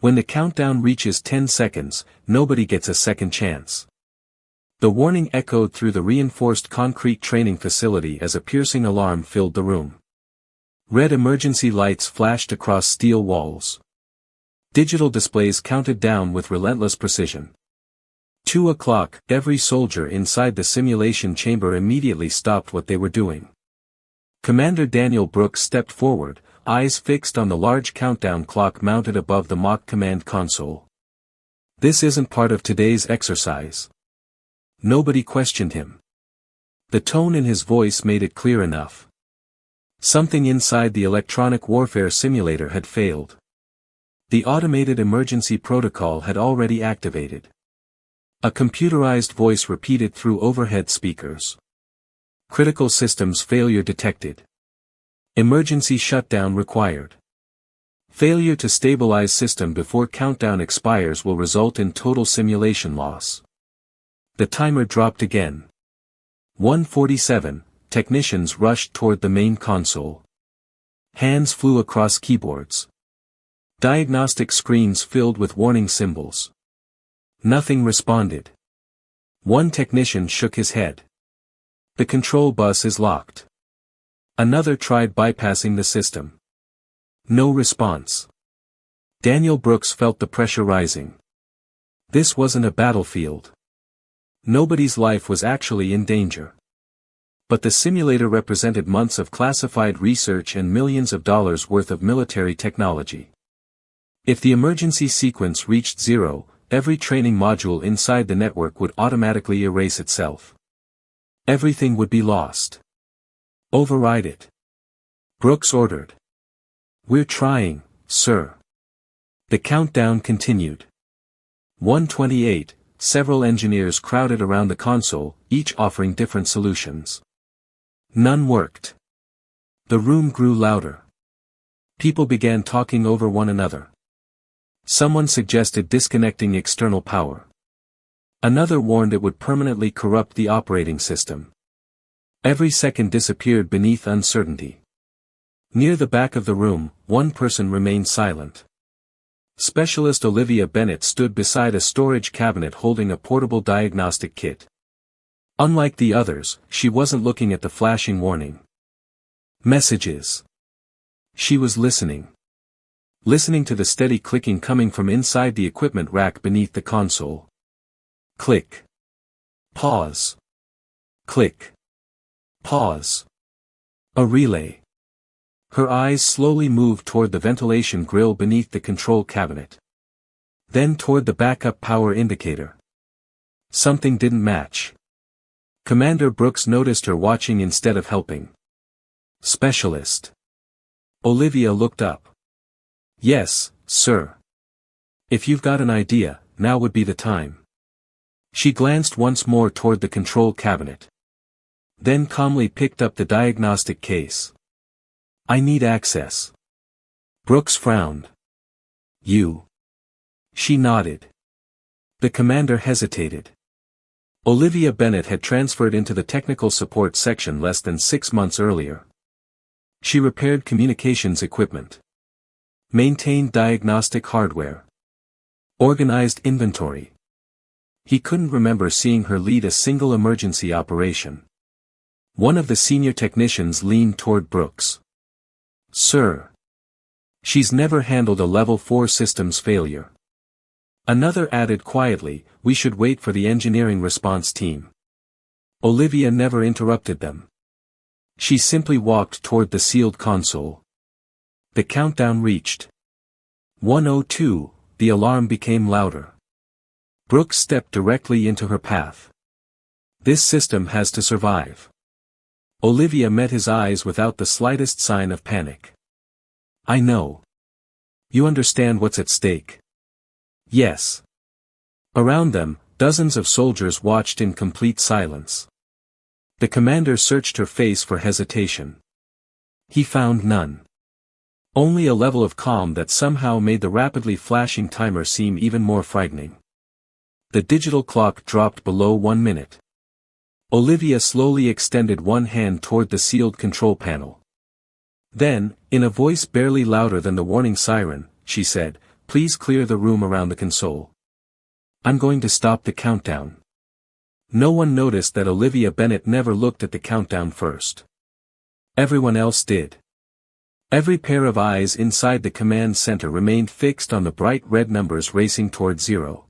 When the countdown reaches 10 seconds, nobody gets a second chance. The warning echoed through the reinforced concrete training facility as a piercing alarm filled the room. Red emergency lights flashed across steel walls. Digital displays counted down with relentless precision. 2 o'clock, every soldier inside the simulation chamber immediately stopped what they were doing. Commander Daniel Brooks stepped forward, eyes fixed on the large countdown clock mounted above the mock command console. "This isn't part of today's exercise." Nobody questioned him. The tone in his voice made it clear enough. Something inside the electronic warfare simulator had failed. The automated emergency protocol had already activated. A computerized voice repeated through overhead speakers. "Critical systems failure detected. Emergency shutdown required. Failure to stabilize system before countdown expires will result in total simulation loss." The timer dropped again. 1:47, technicians rushed toward the main console. Hands flew across keyboards. Diagnostic screens filled with warning symbols. Nothing responded. One technician shook his head. "The control bus is locked." Another tried bypassing the system. No response. Daniel Brooks felt the pressure rising. This wasn't a battlefield. Nobody's life was actually in danger. But the simulator represented months of classified research and millions of dollars worth of military technology. If the emergency sequence reached zero, every training module inside the network would automatically erase itself. Everything would be lost. "Override it," Brooks ordered. "We're trying, sir." The countdown continued. 1:28, several engineers crowded around the console, each offering different solutions. None worked. The room grew louder. People began talking over one another. Someone suggested disconnecting external power. Another warned it would permanently corrupt the operating system. Every second disappeared beneath uncertainty. Near the back of the room, one person remained silent. Specialist Olivia Bennett stood beside a storage cabinet holding a portable diagnostic kit. Unlike the others, she wasn't looking at the flashing warning messages. She was listening. Listening to the steady clicking coming from inside the equipment rack beneath the console. Click. Pause. Click. Pause. A relay. Her eyes slowly moved toward the ventilation grill beneath the control cabinet. Then toward the backup power indicator. Something didn't match. Commander Brooks noticed her watching instead of helping. "Specialist." Olivia looked up. "Yes, sir. If you've got an idea, now would be the time." She glanced once more toward the control cabinet. Then calmly picked up the diagnostic case. "I need access." Brooks frowned. "You?" She nodded. The commander hesitated. Olivia Bennett had transferred into the technical support section less than 6 months earlier. She repaired communications equipment. Maintained diagnostic hardware. Organized inventory. He couldn't remember seeing her lead a single emergency operation. One of the senior technicians leaned toward Brooks. "Sir. She's never handled a level 4 systems failure." Another added quietly, "We should wait for the engineering response team." Olivia never interrupted them. She simply walked toward the sealed console. The countdown reached 1:02, the alarm became louder. Brooks stepped directly into her path. "This system has to survive." Olivia met his eyes without the slightest sign of panic. "I know. You understand what's at stake?" "Yes." Around them, dozens of soldiers watched in complete silence. The commander searched her face for hesitation. He found none. Only a level of calm that somehow made the rapidly flashing timer seem even more frightening. The digital clock dropped below 1 minute. Olivia slowly extended one hand toward the sealed control panel. Then, in a voice barely louder than the warning siren, she said, Please clear the room around the console. I'm going to stop the countdown. No one noticed that Olivia Bennett never looked at the countdown first. Everyone else did. Every pair of eyes inside the command center remained fixed on the bright red numbers racing toward 0.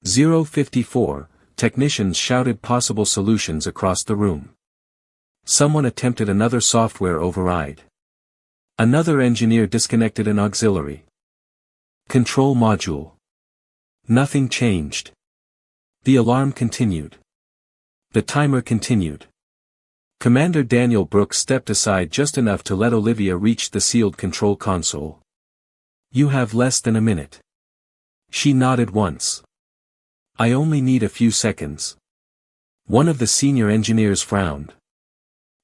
054, technicians shouted possible solutions across the room. Someone attempted another software override. Another engineer disconnected an auxiliary control module. Nothing changed. The alarm continued. The timer continued. Commander Daniel Brooks stepped aside just enough to let Olivia reach the sealed control console. You have less than a minute. She nodded once. I only need a few seconds. One of the senior engineers frowned.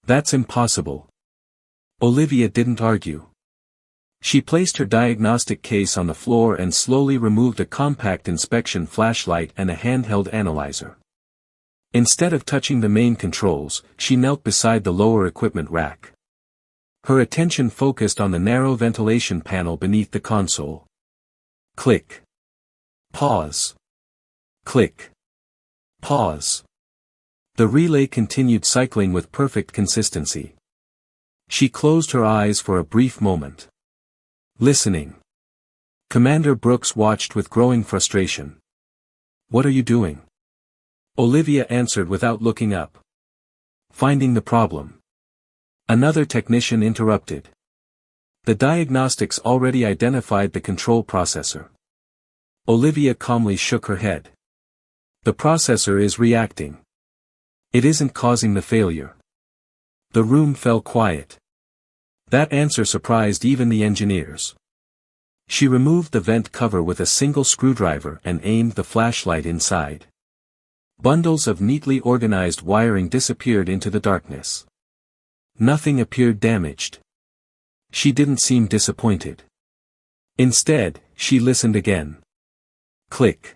That's impossible. Olivia didn't argue. She placed her diagnostic case on the floor and slowly removed a compact inspection flashlight and a handheld analyzer. Instead of touching the main controls, she knelt beside the lower equipment rack. Her attention focused on the narrow ventilation panel beneath the console. Click. Pause. Click. Pause. The relay continued cycling with perfect consistency. She closed her eyes for a brief moment. Listening. Commander Brooks watched with growing frustration. What are you doing? Olivia answered without looking up. Finding the problem. Another technician interrupted. The diagnostics already identified the control processor. Olivia calmly shook her head. The processor is reacting. It isn't causing the failure. The room fell quiet. That answer surprised even the engineers. She removed the vent cover with a single screwdriver and aimed the flashlight inside. Bundles of neatly organized wiring disappeared into the darkness. Nothing appeared damaged. She didn't seem disappointed. Instead, she listened again. Click.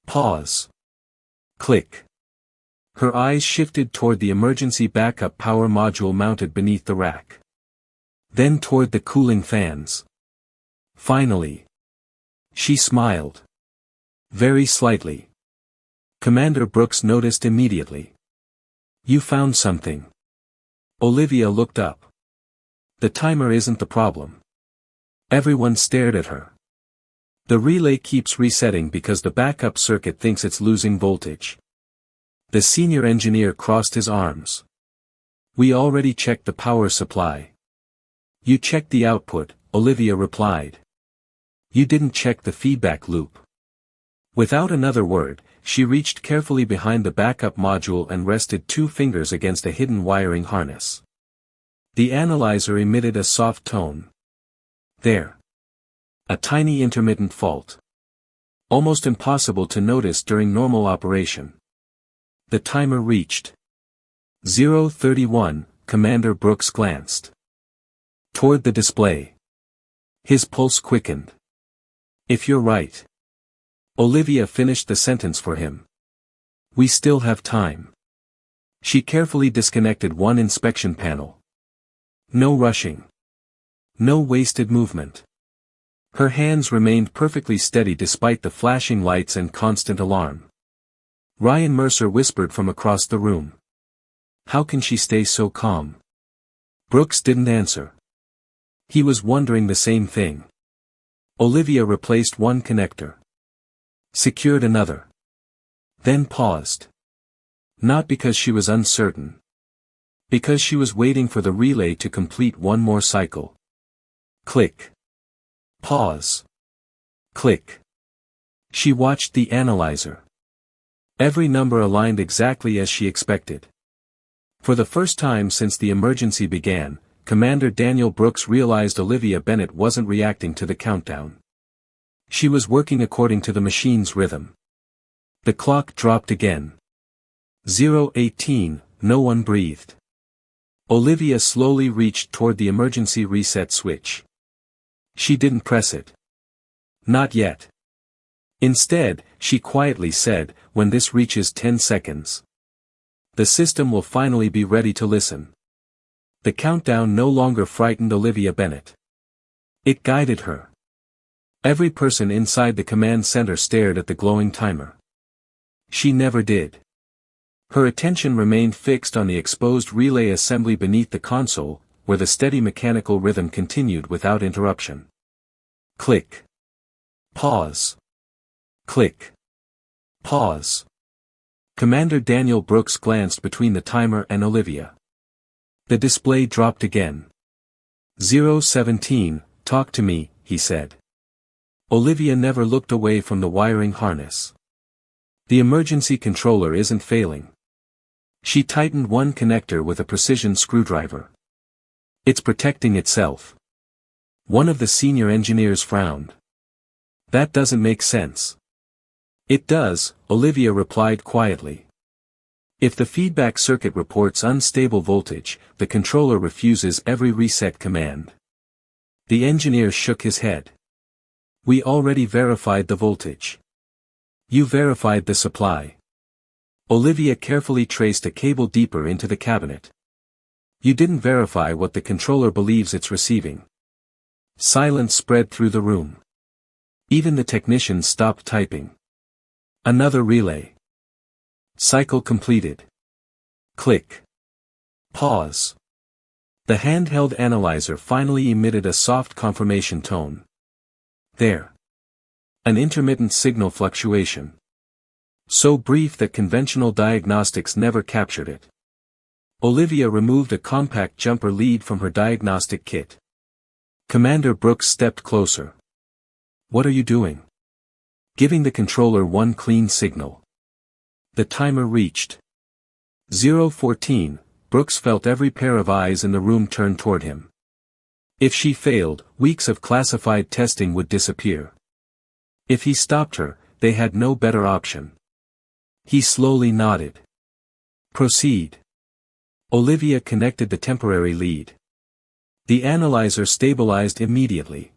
Pause. Click. Her eyes shifted toward the emergency backup power module mounted beneath the rack. Then toward the cooling fans. Finally. She smiled. Very slightly. Commander Brooks noticed immediately. You found something. Olivia looked up. The timer isn't the problem. Everyone stared at her. The relay keeps resetting because the backup circuit thinks it's losing voltage. The senior engineer crossed his arms. We already checked the power supply. You checked the output, Olivia replied. You didn't check the feedback loop. Without another word, she reached carefully behind the backup module and rested 2 fingers against a hidden wiring harness. The analyzer emitted a soft tone. There. A tiny intermittent fault. Almost impossible to notice during normal operation. The timer reached 0:31, Commander Brooks glanced toward the display. His pulse quickened. If you're right. Olivia finished the sentence for him. We still have time. She carefully disconnected one inspection panel. No rushing. No wasted movement. Her hands remained perfectly steady despite the flashing lights and constant alarm. Ryan Mercer whispered from across the room. How can she stay so calm? Brooks didn't answer. He was wondering the same thing. Olivia replaced one connector. Secured another. Then paused. Not because she was uncertain. Because she was waiting for the relay to complete one more cycle. Click. Pause. Click. She watched the analyzer. Every number aligned exactly as she expected. For the first time since the emergency began, Commander Daniel Brooks realized Olivia Bennett wasn't reacting to the countdown. She was working according to the machine's rhythm. The clock dropped again. 0:18, no one breathed. Olivia slowly reached toward the emergency reset switch. She didn't press it. Not yet. Instead, she quietly said, when this reaches 10 seconds. The system will finally be ready to listen. The countdown no longer frightened Olivia Bennett. It guided her. Every person inside the command center stared at the glowing timer. She never did. Her attention remained fixed on the exposed relay assembly beneath the console, where the steady mechanical rhythm continued without interruption. Click. Pause. Click. Pause. Commander Daniel Brooks glanced between the timer and Olivia. The display dropped again. 017, talk to me, he said. Olivia never looked away from the wiring harness. The emergency controller isn't failing. She tightened one connector with a precision screwdriver. It's protecting itself. One of the senior engineers frowned. That doesn't make sense. It does, Olivia replied quietly. If the feedback circuit reports unstable voltage, the controller refuses every reset command. The engineer shook his head. We already verified the voltage. You verified the supply. Olivia carefully traced a cable deeper into the cabinet. You didn't verify what the controller believes it's receiving. Silence spread through the room. Even the technicians stopped typing. Another relay. Cycle completed. Click. Pause. The handheld analyzer finally emitted a soft confirmation tone. There. An intermittent signal fluctuation. So brief that conventional diagnostics never captured it. Olivia removed a compact jumper lead from her diagnostic kit. Commander Brooks stepped closer. What are you doing? Giving the controller one clean signal. The timer reached 014. Brooks felt every pair of eyes in the room turn toward him. If she failed, weeks of classified testing would disappear. If he stopped her, they had no better option. He slowly nodded. Proceed. Olivia connected the temporary lead. The analyzer stabilized immediately.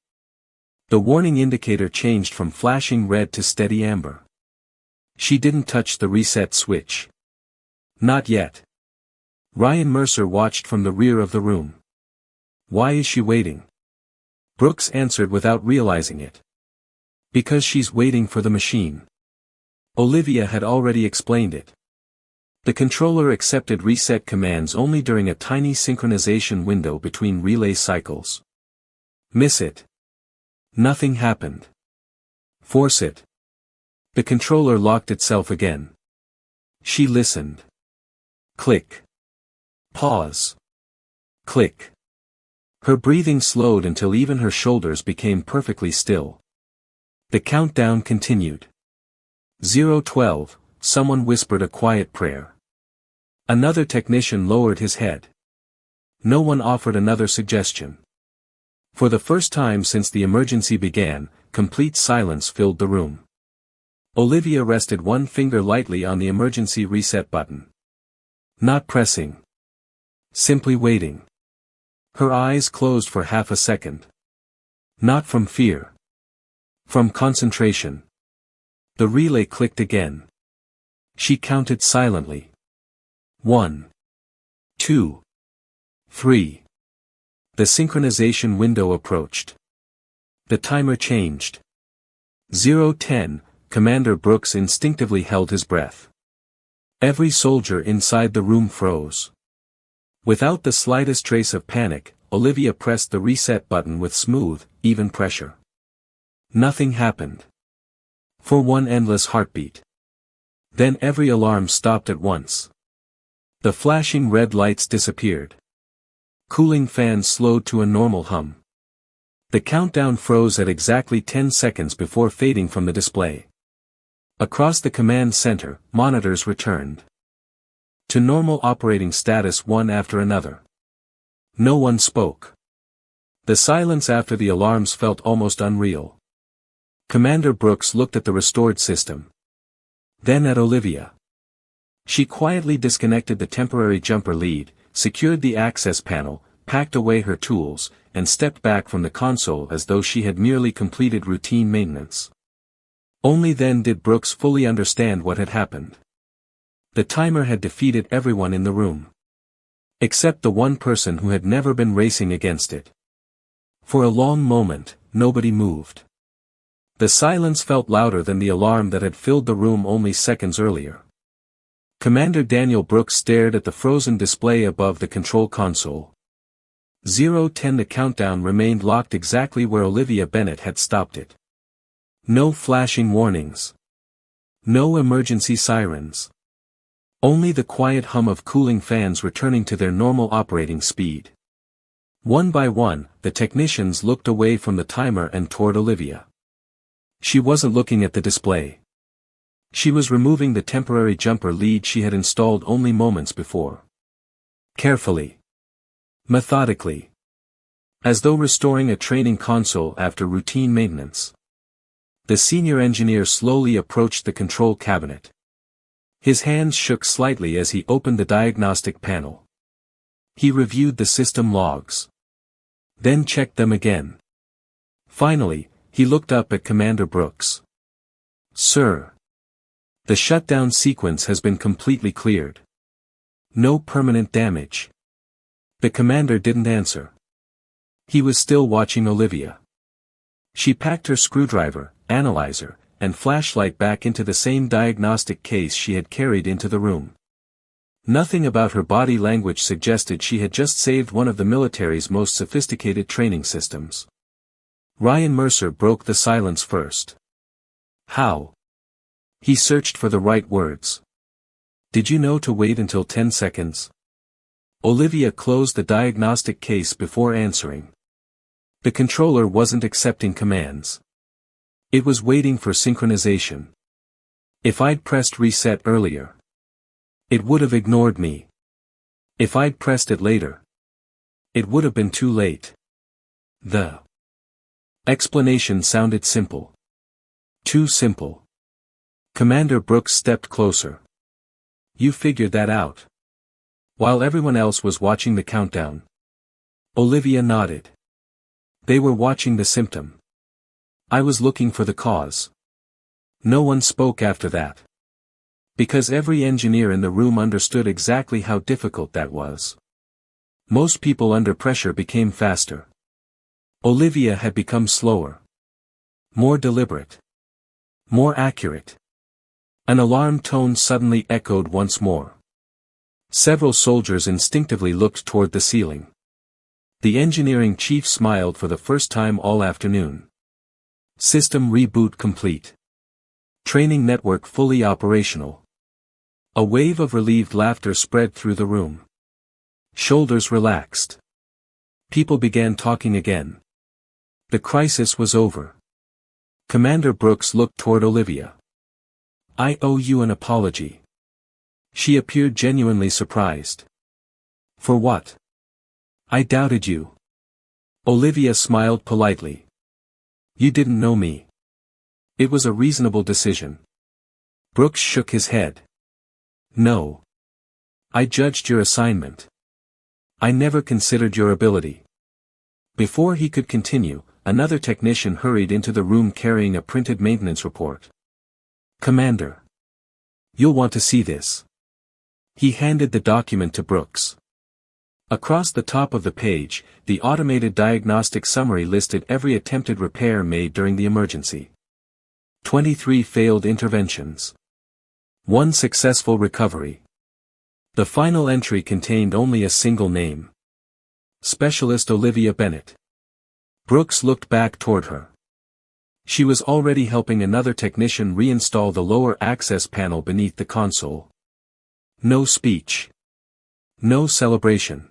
The warning indicator changed from flashing red to steady amber. She didn't touch the reset switch. Not yet. Ryan Mercer watched from the rear of the room. Why is she waiting? Brooks answered without realizing it. Because she's waiting for the machine. Olivia had already explained it. The controller accepted reset commands only during a tiny synchronization window between relay cycles. Miss it. Nothing happened. Force it. The controller locked itself again. She listened. Click. Pause. Click. Her breathing slowed until even her shoulders became perfectly still. The countdown continued. 012, someone whispered a quiet prayer. Another technician lowered his head. No one offered another suggestion. For the first time since the emergency began, complete silence filled the room. Olivia rested one finger lightly on the emergency reset button. Not pressing. Simply waiting. Her eyes closed for half a second. Not from fear. From concentration. The relay clicked again. She counted silently. 1. 2. 3. The synchronization window approached. The timer changed. 010, Commander Brooks instinctively held his breath. Every soldier inside the room froze. Without the slightest trace of panic, Olivia pressed the reset button with smooth, even pressure. Nothing happened. For one endless heartbeat. Then every alarm stopped at once. The flashing red lights disappeared. Cooling fans slowed to a normal hum. The countdown froze at exactly 10 seconds before fading from the display. Across the command center, monitors returned to normal operating status one after another. No one spoke. The silence after the alarms felt almost unreal. Commander Brooks looked at the restored system. Then at Olivia. She quietly disconnected the temporary jumper lead, secured the access panel, packed away her tools, and stepped back from the console as though she had merely completed routine maintenance. Only then did Brooks fully understand what had happened. The timer had defeated everyone in the room. Except the one person who had never been racing against it. For a long moment, nobody moved. The silence felt louder than the alarm that had filled the room only seconds earlier. Commander Daniel Brooks stared at the frozen display above the control console. 0:10. The countdown remained locked exactly where Olivia Bennett had stopped it. No flashing warnings. No emergency sirens. Only the quiet hum of cooling fans returning to their normal operating speed. One by one, the technicians looked away from the timer and toward Olivia. She wasn't looking at the display. She was removing the temporary jumper lead she had installed only moments before. Carefully. Methodically. As though restoring a training console after routine maintenance. The senior engineer slowly approached the control cabinet. His hands shook slightly as he opened the diagnostic panel. He reviewed the system logs. Then checked them again. Finally, he looked up at Commander Brooks. "Sir. The shutdown sequence has been completely cleared. No permanent damage." The commander didn't answer. He was still watching Olivia. She packed her screwdriver, analyzer, and flashlight back into the same diagnostic case she had carried into the room. Nothing about her body language suggested she had just saved one of the military's most sophisticated training systems. Ryan Mercer broke the silence first. "How?" He searched for the right words. "Did you know to wait until 10 seconds? Olivia closed the diagnostic case before answering. The controller wasn't accepting commands. It was waiting for synchronization. If I'd pressed reset earlier, it would have ignored me. If I'd pressed it later, it would have been too late." The explanation sounded simple. Too simple. Commander Brooks stepped closer. "You figured that out?" While everyone else was watching the countdown. Olivia nodded. "They were watching the symptom. I was looking for the cause." No one spoke after that. Because every engineer in the room understood exactly how difficult that was. Most people under pressure became faster. Olivia had become slower. More deliberate. More accurate. An alarm tone suddenly echoed once more. Several soldiers instinctively looked toward the ceiling. The engineering chief smiled for the first time all afternoon. System reboot complete. Training network fully operational. A wave of relieved laughter spread through the room. Shoulders relaxed. People began talking again. The crisis was over. Commander Brooks looked toward Olivia. "I owe you an apology." She appeared genuinely surprised. "For what?" "I doubted you." Olivia smiled politely. "You didn't know me. It was a reasonable decision." Brooks shook his head. "No. I judged your assignment. I never considered your ability." Before he could continue, another technician hurried into the room carrying a printed maintenance report. "Commander. You'll want to see this." He handed the document to Brooks. Across the top of the page, the automated diagnostic summary listed every attempted repair made during the emergency. 23 failed interventions. 1 successful recovery. The final entry contained only a single name. Specialist Olivia Bennett. Brooks looked back toward her. She was already helping another technician reinstall the lower access panel beneath the console. No speech. No celebration.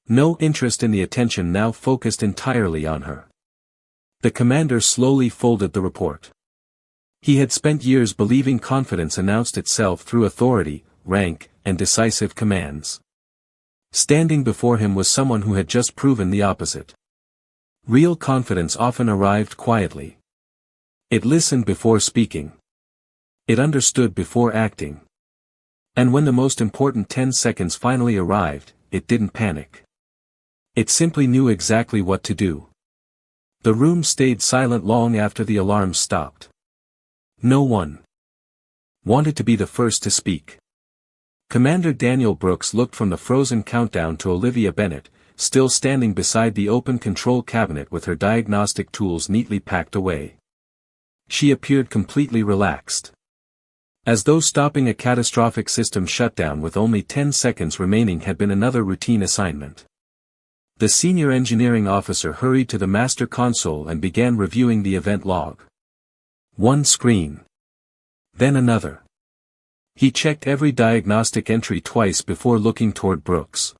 No interest in the attention now focused entirely on her. The commander slowly folded the report. He had spent years believing confidence announced itself through authority, rank, and decisive commands. Standing before him was someone who had just proven the opposite. Real confidence often arrived quietly. It listened before speaking. It understood before acting. And when the most important 10 seconds finally arrived, it didn't panic. It simply knew exactly what to do. The room stayed silent long after the alarm stopped. No one wanted to be the first to speak. Commander Daniel Brooks looked from the frozen countdown to Olivia Bennett, still standing beside the open control cabinet with her diagnostic tools neatly packed away. She appeared completely relaxed. As though stopping a catastrophic system shutdown with only 10 seconds remaining had been another routine assignment. The senior engineering officer hurried to the master console and began reviewing the event log. One screen. Then another. He checked every diagnostic entry twice before looking toward Brooks.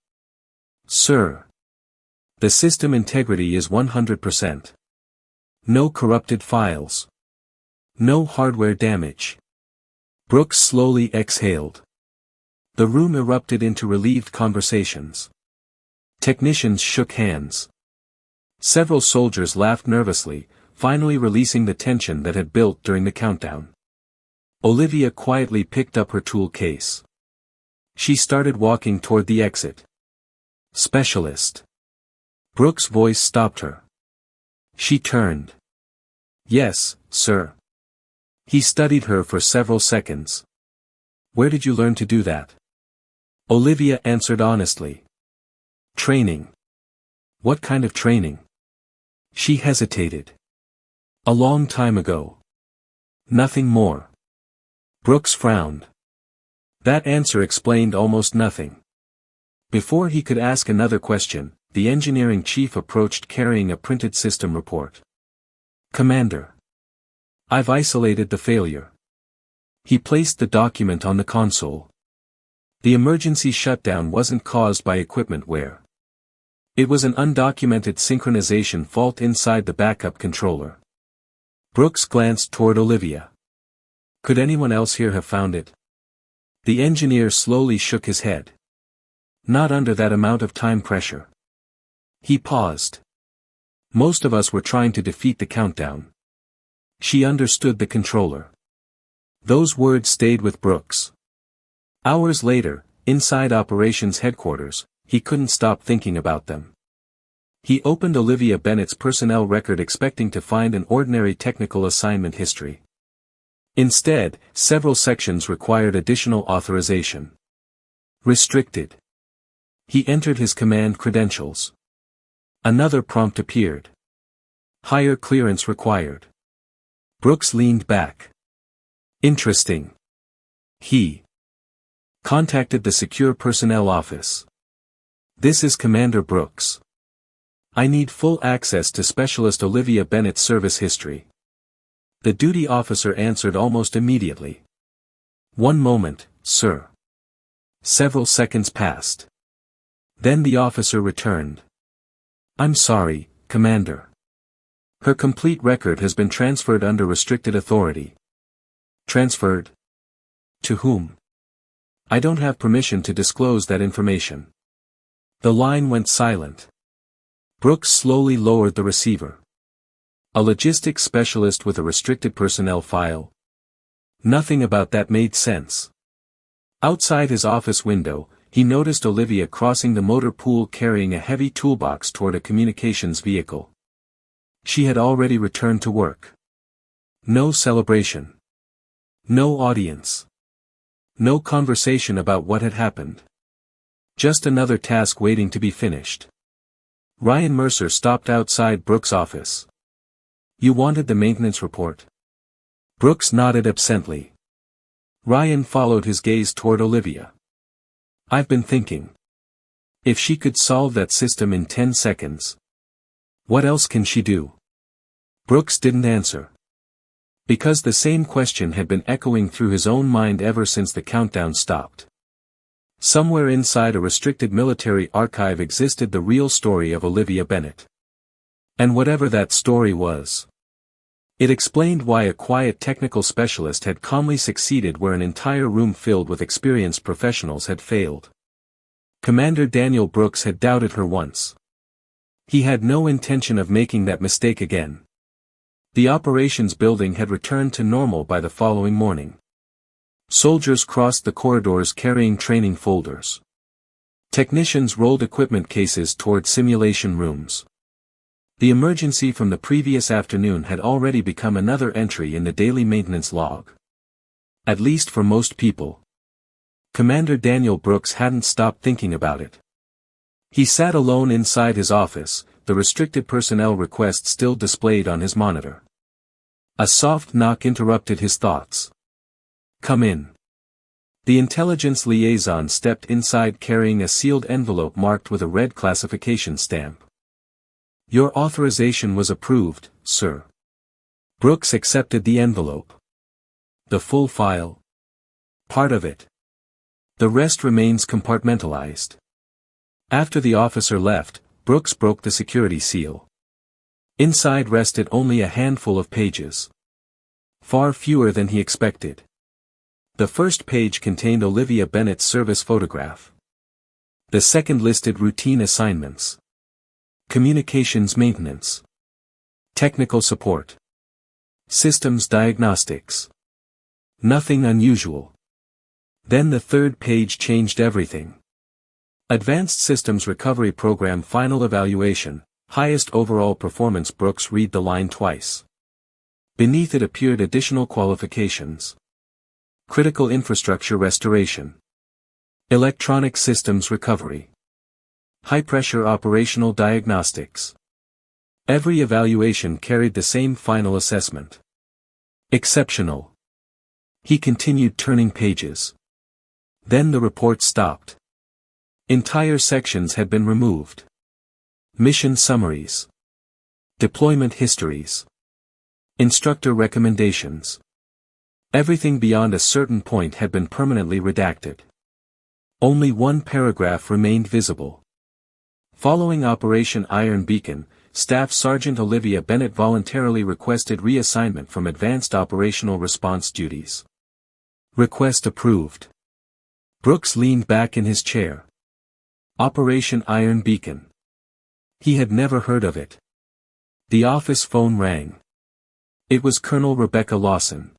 "Sir. The system integrity is 100%. No corrupted files. No hardware damage." Brooks slowly exhaled. The room erupted into relieved conversations. Technicians shook hands. Several soldiers laughed nervously, finally releasing the tension that had built during the countdown. Olivia quietly picked up her tool case. She started walking toward the exit. "Specialist." Brooks' voice stopped her. She turned. "Yes, sir." He studied her for several seconds. "Where did you learn to do that?" Olivia answered honestly. "Training." "What kind of training?" She hesitated. "A long time ago." "Nothing more." Brooks frowned. That answer explained almost nothing. Before he could ask another question, the engineering chief approached carrying a printed system report. "Commander. I've isolated the failure." He placed the document on the console. The emergency shutdown wasn't caused by equipment wear. It was an undocumented synchronization fault inside the backup controller. Brooks glanced toward Olivia. "Could anyone else here have found it?" The engineer slowly shook his head. "Not under that amount of time pressure." He paused. "Most of us were trying to defeat the countdown." She understood the controller. Those words stayed with Brooks. Hours later, inside operations headquarters, he couldn't stop thinking about them. He opened Olivia Bennett's personnel record expecting to find an ordinary technical assignment history. Instead, several sections required additional authorization. Restricted. He entered his command credentials. Another prompt appeared. Higher clearance required. Brooks leaned back. Interesting. He contacted the Secure Personnel Office. "This is Commander Brooks. I need full access to Specialist Olivia Bennett's service history." The duty officer answered almost immediately. "One moment, sir." Several seconds passed. Then the officer returned. "I'm sorry, Commander. Her complete record has been transferred under restricted authority." "Transferred? To whom?" "I don't have permission to disclose that information." The line went silent. Brooks slowly lowered the receiver. A logistics specialist with a restricted personnel file? Nothing about that made sense. Outside his office window, he noticed Olivia crossing the motor pool carrying a heavy toolbox toward a communications vehicle. She had already returned to work. No celebration. No audience. No conversation about what had happened. Just another task waiting to be finished. Ryan Mercer stopped outside Brooks' office. "You wanted the maintenance report?" Brooks nodded absently. Ryan followed his gaze toward Olivia. "I've been thinking. If she could solve that system in 10 seconds. What else can she do?" Brooks didn't answer. Because the same question had been echoing through his own mind ever since the countdown stopped. Somewhere inside a restricted military archive existed the real story of Olivia Bennett. And whatever that story was, it explained why a quiet technical specialist had calmly succeeded where an entire room filled with experienced professionals had failed. Commander Daniel Brooks had doubted her once. He had no intention of making that mistake again. The operations building had returned to normal by the following morning. Soldiers crossed the corridors carrying training folders. Technicians rolled equipment cases toward simulation rooms. The emergency from the previous afternoon had already become another entry in the daily maintenance log. At least for most people. Commander Daniel Brooks hadn't stopped thinking about it. He sat alone inside his office, the restricted personnel request still displayed on his monitor. A soft knock interrupted his thoughts. "Come in." The intelligence liaison stepped inside carrying a sealed envelope marked with a red classification stamp. "Your authorization was approved, sir." Brooks accepted the envelope. "The full file?" "Part of it. The rest remains compartmentalized." After the officer left, Brooks broke the security seal. Inside rested only a handful of pages. Far fewer than he expected. The first page contained Olivia Bennett's service photograph. The second listed routine assignments. Communications maintenance. Technical support. Systems diagnostics. Nothing unusual. Then the third page changed everything. Advanced Systems Recovery Program Final Evaluation, Highest Overall Performance. Brooks read the line twice. Beneath it appeared additional qualifications. Critical Infrastructure Restoration. Electronic Systems Recovery. High-Pressure Operational Diagnostics. Every evaluation carried the same final assessment. Exceptional. He continued turning pages. Then the report stopped. Entire sections had been removed. Mission summaries. Deployment histories. Instructor recommendations. Everything beyond a certain point had been permanently redacted. Only one paragraph remained visible. Following Operation Iron Beacon, Staff Sergeant Olivia Bennett voluntarily requested reassignment from advanced operational response duties. Request approved. Brooks leaned back in his chair. Operation Iron Beacon. He had never heard of it. The office phone rang. It was Colonel Rebecca Lawson.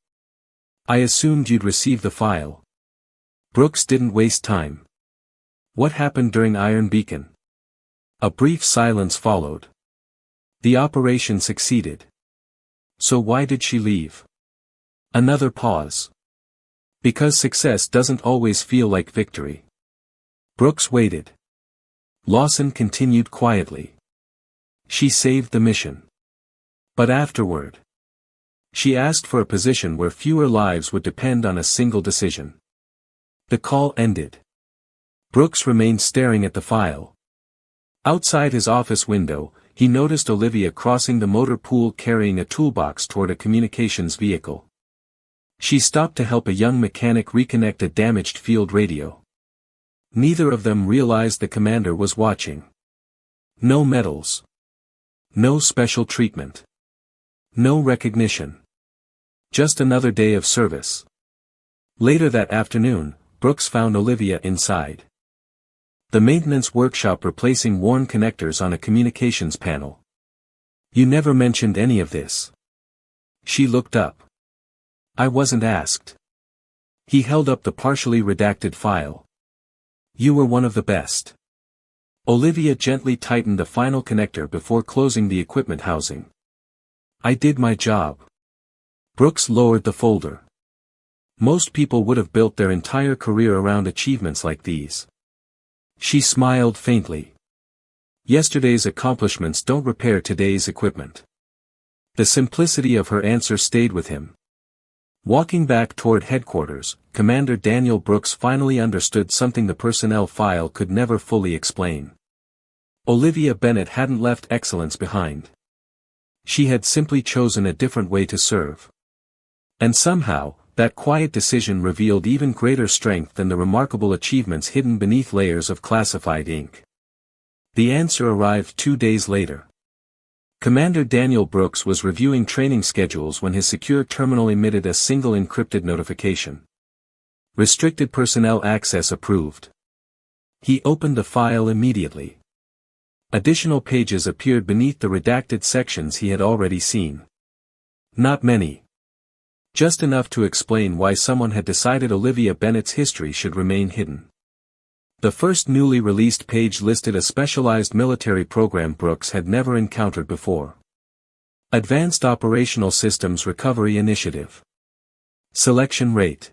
"I assumed you'd receive the file." Brooks didn't waste time. "What happened during Iron Beacon?" A brief silence followed. "The operation succeeded." "So why did she leave?" Another pause. "Because success doesn't always feel like victory." Brooks waited. Lawson continued quietly. "She saved the mission. But afterward. She asked for a position where fewer lives would depend on a single decision." The call ended. Brooks remained staring at the file. Outside his office window, he noticed Olivia crossing the motor pool carrying a toolbox toward a communications vehicle. She stopped to help a young mechanic reconnect a damaged field radio. Neither of them realized the commander was watching. No medals. No special treatment. No recognition. Just another day of service. Later that afternoon, Brooks found Olivia inside the maintenance workshop replacing worn connectors on a communications panel. "You never mentioned any of this." She looked up. "I wasn't asked." He held up the partially redacted file. "You were one of the best." Olivia gently tightened the final connector before closing the equipment housing. "I did my job." Brooks lowered the folder. Most people would have built their entire career around achievements like these. She smiled faintly. Yesterday's accomplishments don't repair today's equipment. The simplicity of her answer stayed with him. Walking back toward headquarters, Commander Daniel Brooks finally understood something the personnel file could never fully explain. Olivia Bennett hadn't left excellence behind. She had simply chosen a different way to serve. And somehow, that quiet decision revealed even greater strength than the remarkable achievements hidden beneath layers of classified ink. The answer arrived 2 days later. Commander Daniel Brooks was reviewing training schedules when his secure terminal emitted a single encrypted notification. Restricted personnel access approved. He opened the file immediately. Additional pages appeared beneath the redacted sections he had already seen. Not many. Just enough to explain why someone had decided Olivia Bennett's history should remain hidden. The first newly released page listed a specialized military program Brooks had never encountered before. Advanced Operational Systems Recovery Initiative. Selection rate.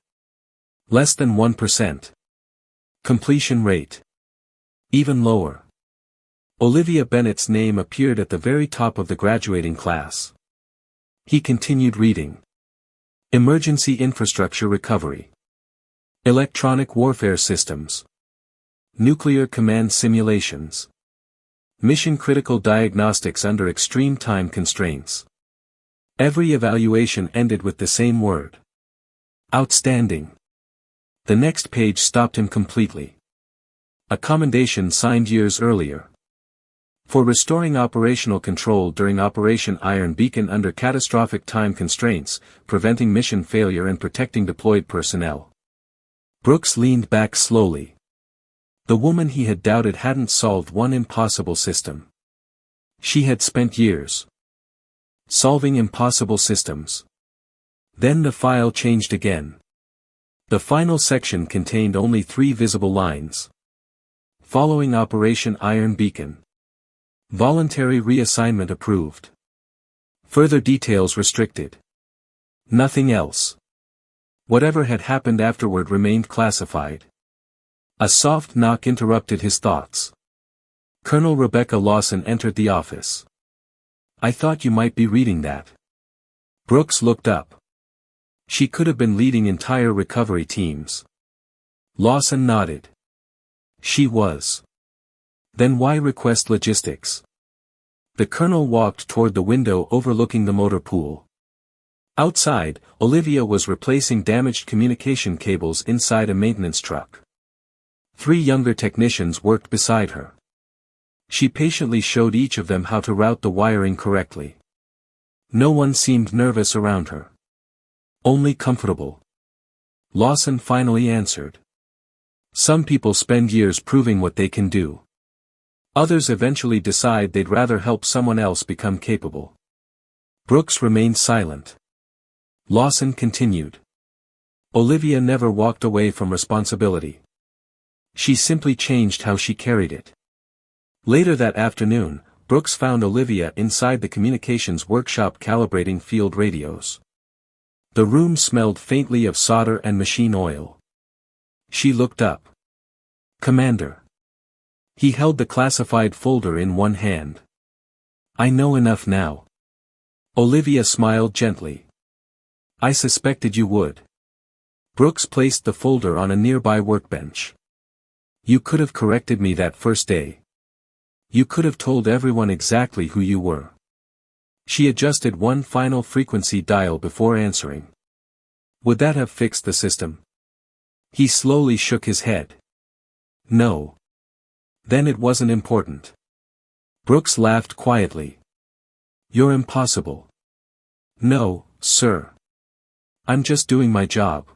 Less than 1%. Completion rate. Even lower. Olivia Bennett's name appeared at the very top of the graduating class. He continued reading. Emergency infrastructure recovery. Electronic warfare systems. Nuclear command simulations. Mission-critical diagnostics under extreme time constraints. Every evaluation ended with the same word. Outstanding. The next page stopped him completely. A commendation signed years earlier. For restoring operational control during Operation Iron Beacon under catastrophic time constraints, preventing mission failure and protecting deployed personnel. Brooks leaned back slowly. The woman he had doubted hadn't solved one impossible system. She had spent years solving impossible systems. Then the file changed again. The final section contained only 3 visible lines. Following Operation Iron Beacon. Voluntary reassignment approved. Further details restricted. Nothing else. Whatever had happened afterward remained classified. A soft knock interrupted his thoughts. Colonel Rebecca Lawson entered the office. "I thought you might be reading that." Brooks looked up. She could have been leading entire recovery teams. Lawson nodded. She was. Then why request logistics? The colonel walked toward the window overlooking the motor pool. Outside, Olivia was replacing damaged communication cables inside a maintenance truck. 3 younger technicians worked beside her. She patiently showed each of them how to route the wiring correctly. No one seemed nervous around her. Only comfortable. Lawson finally answered. "Some people spend years proving what they can do. Others eventually decide they'd rather help someone else become capable." Brooks remained silent. Lawson continued. Olivia never walked away from responsibility. She simply changed how she carried it. Later that afternoon, Brooks found Olivia inside the communications workshop calibrating field radios. The room smelled faintly of solder and machine oil. She looked up. "Commander." He held the classified folder in one hand. "I know enough now." Olivia smiled gently. "I suspected you would." Brooks placed the folder on a nearby workbench. "You could have corrected me that first day. You could have told everyone exactly who you were." She adjusted one final frequency dial before answering. "Would that have fixed the system?" He slowly shook his head. "No. Then it wasn't important." Brooks laughed quietly. "You're impossible." "No, sir. I'm just doing my job."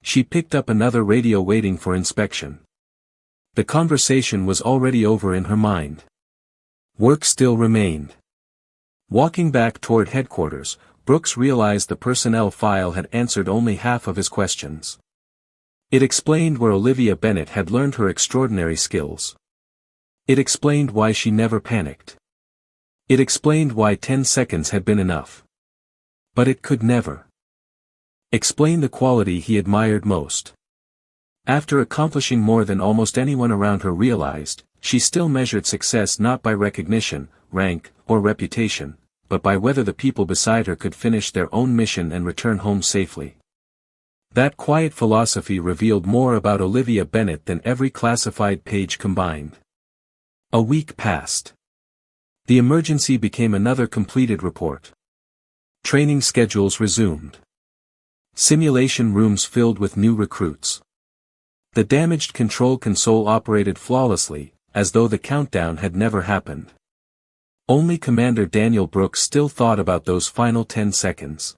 She picked up another radio waiting for inspection. The conversation was already over in her mind. Work still remained. Walking back toward headquarters, Brooks realized the personnel file had answered only half of his questions. It explained where Olivia Bennett had learned her extraordinary skills. It explained why she never panicked. It explained why 10 seconds had been enough. But it could never explain the quality he admired most. After accomplishing more than almost anyone around her realized, she still measured success not by recognition, rank, or reputation, but by whether the people beside her could finish their own mission and return home safely. That quiet philosophy revealed more about Olivia Bennett than every classified page combined. A week passed. The emergency became another completed report. Training schedules resumed. Simulation rooms filled with new recruits. The damaged control console operated flawlessly, as though the countdown had never happened. Only Commander Daniel Brooks still thought about those final 10 seconds.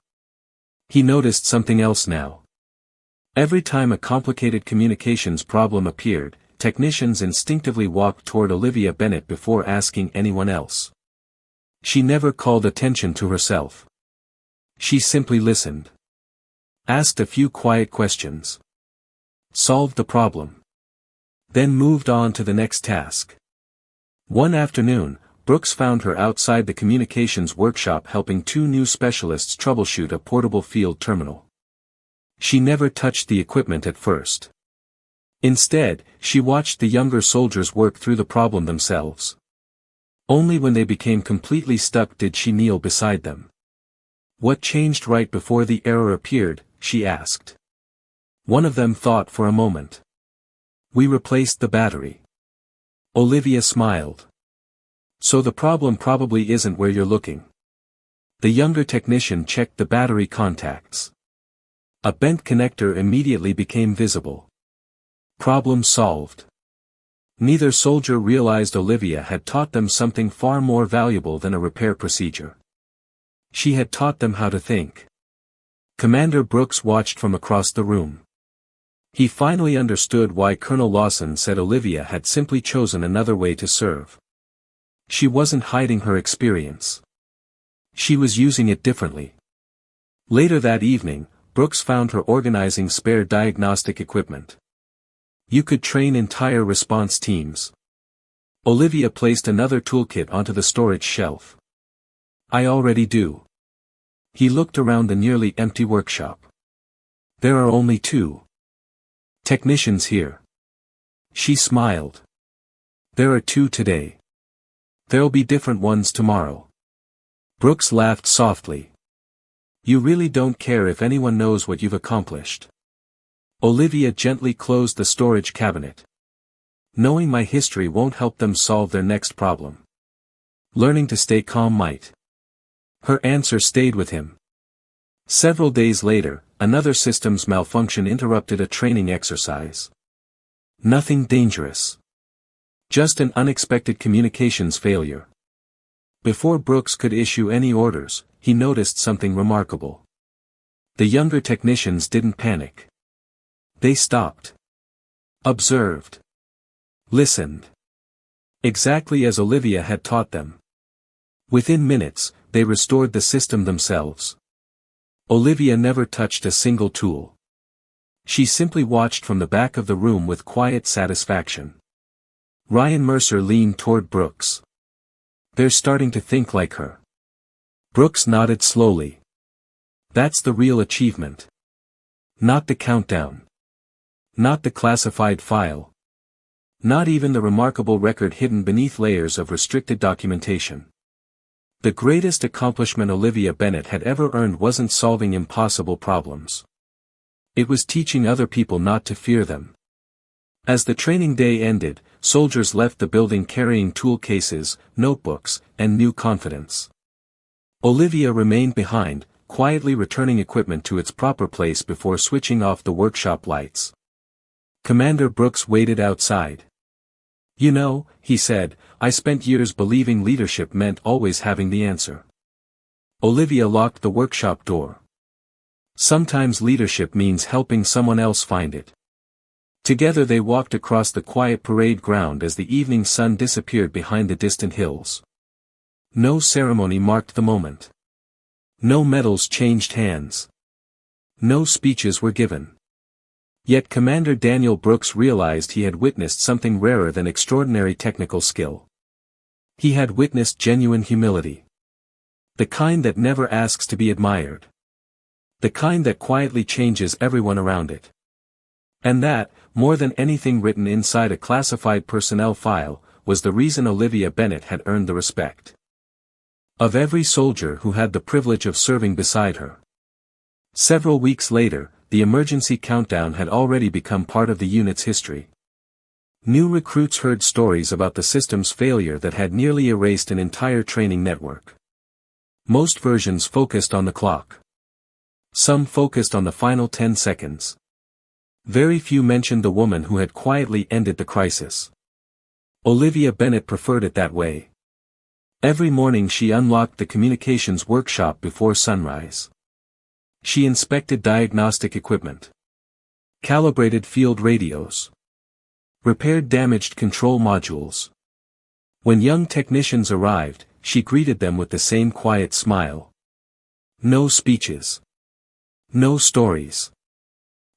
He noticed something else now. Every time a complicated communications problem appeared, technicians instinctively walked toward Olivia Bennett before asking anyone else. She never called attention to herself. She simply listened. Asked a few quiet questions. Solved the problem. Then moved on to the next task. One afternoon, Brooks found her outside the communications workshop helping 2 new specialists troubleshoot a portable field terminal. She never touched the equipment at first. Instead, she watched the younger soldiers work through the problem themselves. Only when they became completely stuck did she kneel beside them. What changed right before the error appeared? She asked. One of them thought for a moment. We replaced the battery. Olivia smiled. So the problem probably isn't where you're looking. The younger technician checked the battery contacts. A bent connector immediately became visible. Problem solved. Neither soldier realized Olivia had taught them something far more valuable than a repair procedure. She had taught them how to think. Commander Brooks watched from across the room. He finally understood why Colonel Lawson said Olivia had simply chosen another way to serve. She wasn't hiding her experience. She was using it differently. Later that evening, Brooks found her organizing spare diagnostic equipment. You could train entire response teams. Olivia placed another toolkit onto the storage shelf. I already do. He looked around the nearly empty workshop. There are only 2 technicians here. She smiled. There are 2 today. There'll be different ones tomorrow. Brooks laughed softly. You really don't care if anyone knows what you've accomplished. Olivia gently closed the storage cabinet. Knowing my history won't help them solve their next problem. Learning to stay calm might. Her answer stayed with him. Several days later, another systems malfunction interrupted a training exercise. Nothing dangerous. Just an unexpected communications failure. Before Brooks could issue any orders, he noticed something remarkable. The younger technicians didn't panic. They stopped. Observed. Listened. Exactly as Olivia had taught them. Within minutes, they restored the system themselves. Olivia never touched a single tool. She simply watched from the back of the room with quiet satisfaction. Ryan Mercer leaned toward Brooks. They're starting to think like her. Brooks nodded slowly. That's the real achievement. Not the countdown. Not the classified file. Not even the remarkable record hidden beneath layers of restricted documentation. The greatest accomplishment Olivia Bennett had ever earned wasn't solving impossible problems. It was teaching other people not to fear them. As the training day ended, soldiers left the building carrying tool cases, notebooks, and new confidence. Olivia remained behind, quietly returning equipment to its proper place before switching off the workshop lights. Commander Brooks waited outside. You know, he said, I spent years believing leadership meant always having the answer. Olivia locked the workshop door. Sometimes leadership means helping someone else find it. Together they walked across the quiet parade ground as the evening sun disappeared behind the distant hills. No ceremony marked the moment. No medals changed hands. No speeches were given. Yet Commander Daniel Brooks realized he had witnessed something rarer than extraordinary technical skill. He had witnessed genuine humility. The kind that never asks to be admired. The kind that quietly changes everyone around it. And that, more than anything written inside a classified personnel file, was the reason Olivia Bennett had earned the respect of every soldier who had the privilege of serving beside her. Several weeks later, the emergency countdown had already become part of the unit's history. New recruits heard stories about the system's failure that had nearly erased an entire training network. Most versions focused on the clock. Some focused on the final 10 seconds. Very few mentioned the woman who had quietly ended the crisis. Olivia Bennett preferred it that way. Every morning she unlocked the communications workshop before sunrise. She inspected diagnostic equipment. Calibrated field radios. Repaired damaged control modules. When young technicians arrived, she greeted them with the same quiet smile. No speeches. No stories.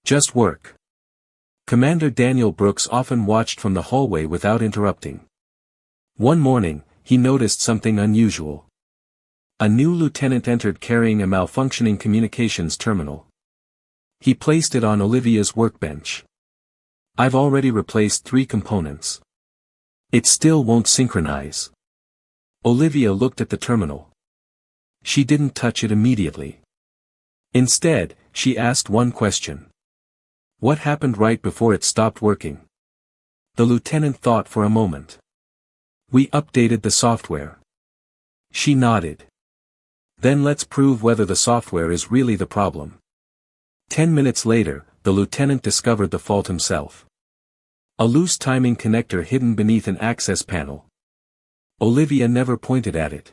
Just work. Commander Daniel Brooks often watched from the hallway without interrupting. One morning, he noticed something unusual. A new lieutenant entered carrying a malfunctioning communications terminal. He placed it on Olivia's workbench. I've already replaced 3 components. It still won't synchronize. Olivia looked at the terminal. She didn't touch it immediately. Instead, she asked one question. What happened right before it stopped working? The lieutenant thought for a moment. We updated the software. She nodded. Then let's prove whether the software is really the problem. 10 minutes later, the lieutenant discovered the fault himself. A loose timing connector hidden beneath an access panel. Olivia never pointed at it.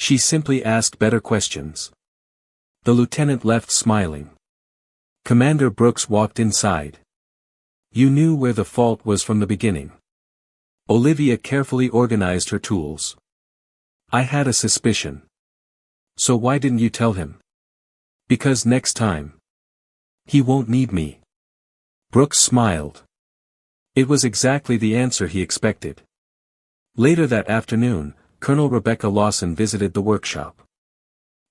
She simply asked better questions. The lieutenant left smiling. Commander Brooks walked inside. You knew where the fault was from the beginning. Olivia carefully organized her tools. I had a suspicion. So why didn't you tell him? Because next time. He won't need me. Brooks smiled. It was exactly the answer he expected. Later that afternoon, Colonel Rebecca Lawson visited the workshop.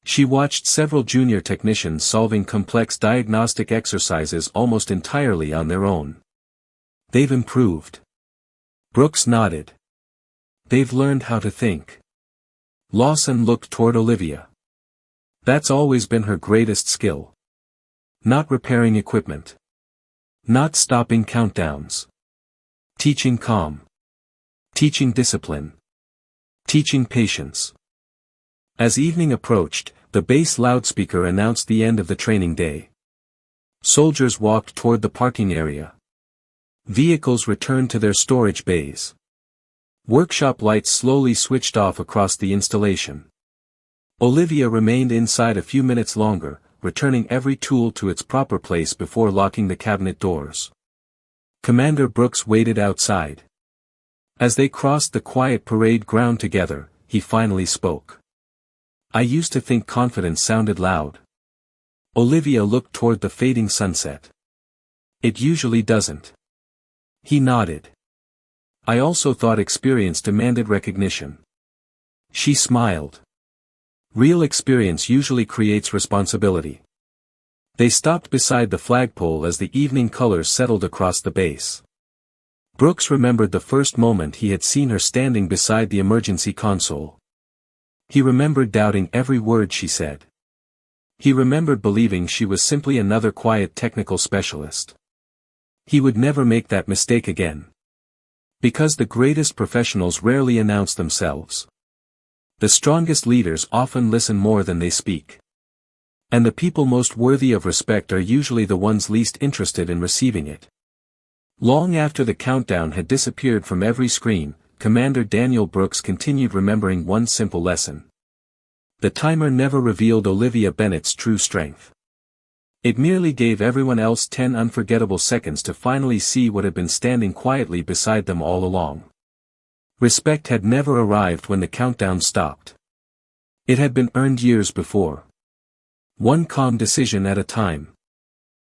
She watched several junior technicians solving complex diagnostic exercises almost entirely on their own. They've improved. Brooks nodded. They've learned how to think. Lawson looked toward Olivia. That's always been her greatest skill. Not repairing equipment. Not stopping countdowns. Teaching calm. Teaching discipline. Teaching patience. As evening approached, the base loudspeaker announced the end of the training day. Soldiers walked toward the parking area. Vehicles returned to their storage bays. Workshop lights slowly switched off across the installation. Olivia remained inside a few minutes longer, returning every tool to its proper place before locking the cabinet doors. Commander Brooks waited outside. As they crossed the quiet parade ground together, he finally spoke. I used to think confidence sounded loud. Olivia looked toward the fading sunset. It usually doesn't. He nodded. I also thought experience demanded recognition. She smiled. Real experience usually creates responsibility. They stopped beside the flagpole as the evening colors settled across the base. Brooks remembered the first moment he had seen her standing beside the emergency console. He remembered doubting every word she said. He remembered believing she was simply another quiet technical specialist. He would never make that mistake again. Because the greatest professionals rarely announce themselves. The strongest leaders often listen more than they speak. And the people most worthy of respect are usually the ones least interested in receiving it. Long after the countdown had disappeared from every screen, Commander Daniel Brooks continued remembering one simple lesson. The timer never revealed Olivia Bennett's true strength. It merely gave everyone else 10 unforgettable seconds to finally see what had been standing quietly beside them all along. Respect had never arrived when the countdown stopped. It had been earned years before. One calm decision at a time.